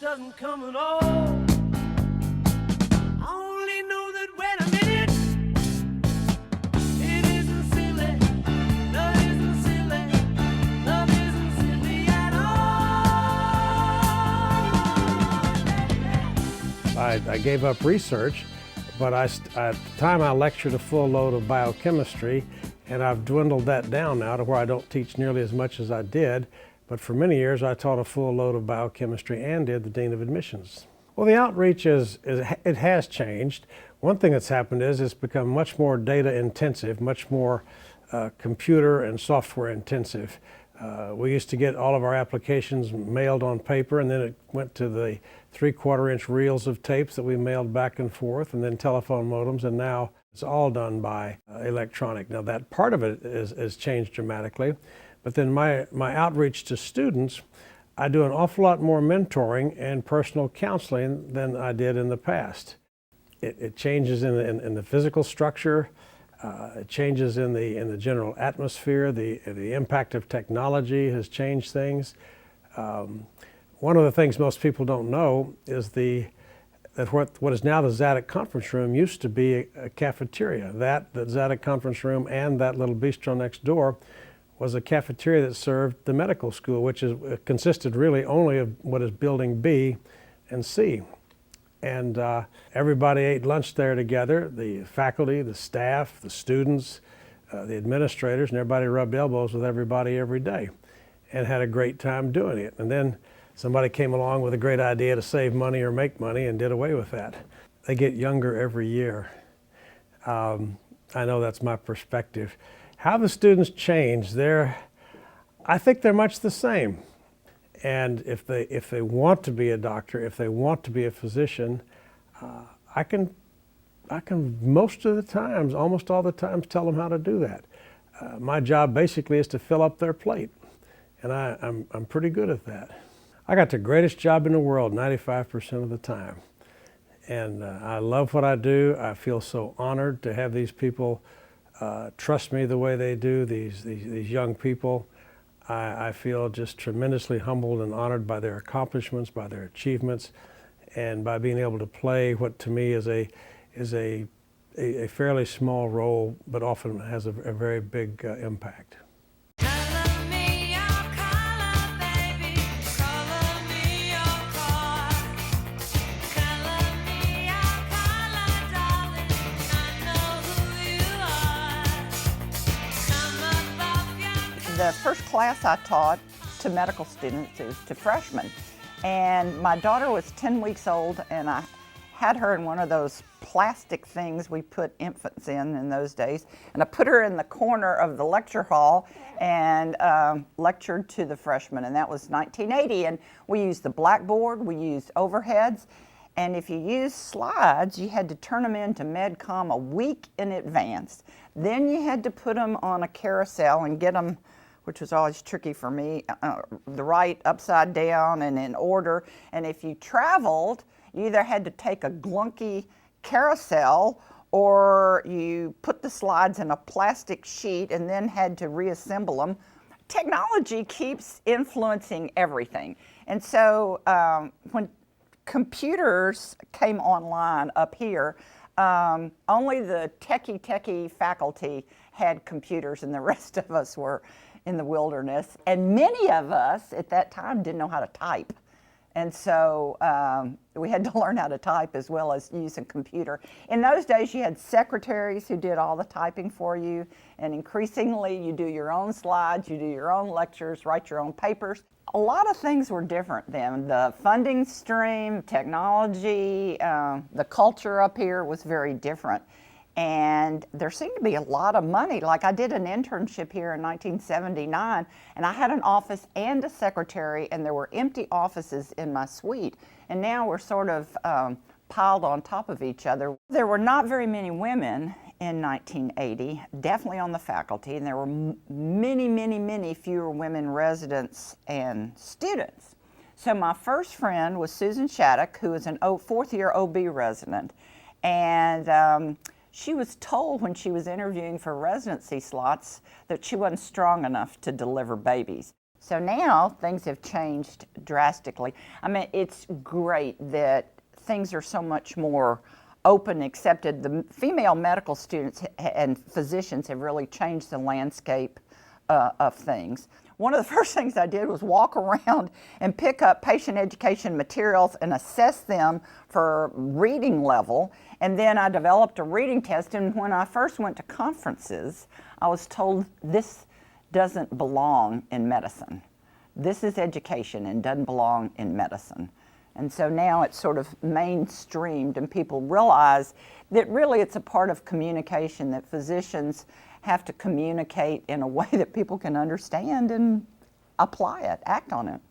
doesn't come at all. I only know that when I'm in it, it isn't silly. Love isn't silly. Love isn't silly at all. I gave up research, but at the time I lectured a full load of biochemistry, and I've dwindled that down now to where I don't teach nearly as much as I did. But for many years I taught a full load of biochemistry and did the Dean of Admissions. Well, the outreach it has changed. One thing that's happened is it's become much more data intensive, much more computer and software intensive. We used to get all of our applications mailed on paper, and then it went to the 3/4-inch reels of tapes that we mailed back and forth, and then telephone modems, and now it's all done by electronic. Now that part of it has changed dramatically, but then my outreach to students, I do an awful lot more mentoring and personal counseling than I did in the past. It changes in the physical structure. It changes in the general atmosphere. The impact of technology has changed things. One of the things most people don't know is that what is now the Zadok Conference Room used to be a cafeteria. The Zadok Conference Room and that little bistro next door was a cafeteria that served the medical school, which consisted really only of what is Building B and C. And everybody ate lunch there together, the faculty, the staff, the students, the administrators, and everybody rubbed elbows with everybody every day and had a great time doing it. And then somebody came along with a great idea to save money or make money and did away with that. They get younger every year. I know that's my perspective. How the students change, I think they're much the same. And if they want to be a doctor, if they want to be a physician, I can most of the times, almost all the times, tell them how to do that. My job basically is to fill up their plate, and I'm pretty good at that. I got the greatest job in the world 95% of the time, and I love what I do. I feel so honored to have these people trust me the way they do, these young people. I feel just tremendously humbled and honored by their accomplishments, by their achievements, and by being able to play what to me is a fairly small role, but often has a very big impact. The first class I taught to medical students is to freshmen. And my daughter was 10 weeks old, and I had her in one of those plastic things we put infants in those days. And I put her in the corner of the lecture hall and lectured to the freshmen. And that was 1980. And we used the blackboard, we used overheads. And if you used slides, you had to turn them into MedCom a week in advance. Then you had to put them on a carousel and get them, which was always tricky for me, the right upside down and in order. And if you traveled, you either had to take a glunky carousel or you put the slides in a plastic sheet and then had to reassemble them. Technology keeps influencing everything. And so when computers came online up here, only the techie faculty had computers, and the rest of us were in the wilderness. And many of us at that time didn't know how to type. And so we had to learn how to type as well as use a computer. In those days, you had secretaries who did all the typing for you, and increasingly you do your own slides, you do your own lectures, write your own papers. A lot of things were different then. The funding stream, technology, the culture up here was very different. And there seemed to be a lot of money. Like I did an internship here in 1979, and I had an office and a secretary, and there were empty offices in my suite. And now we're sort of piled on top of each other. There were not very many women in 1980, definitely on the faculty, and there were many fewer women residents and students. So my first friend was Susan Shattuck, who was an fourth-year OB resident. And she was told when she was interviewing for residency slots that she wasn't strong enough to deliver babies. So now things have changed drastically. I mean, it's great that things are so much more open, accepted. The female medical students and physicians have really changed the landscape of things. One of the first things I did was walk around and pick up patient education materials and assess them for reading level. And then I developed a reading test. And when I first went to conferences, I was told this doesn't belong in medicine. This is education and doesn't belong in medicine. And so now it's sort of mainstreamed and people realize that really it's a part of communication, that physicians have to communicate in a way that people can understand and apply it, act on it.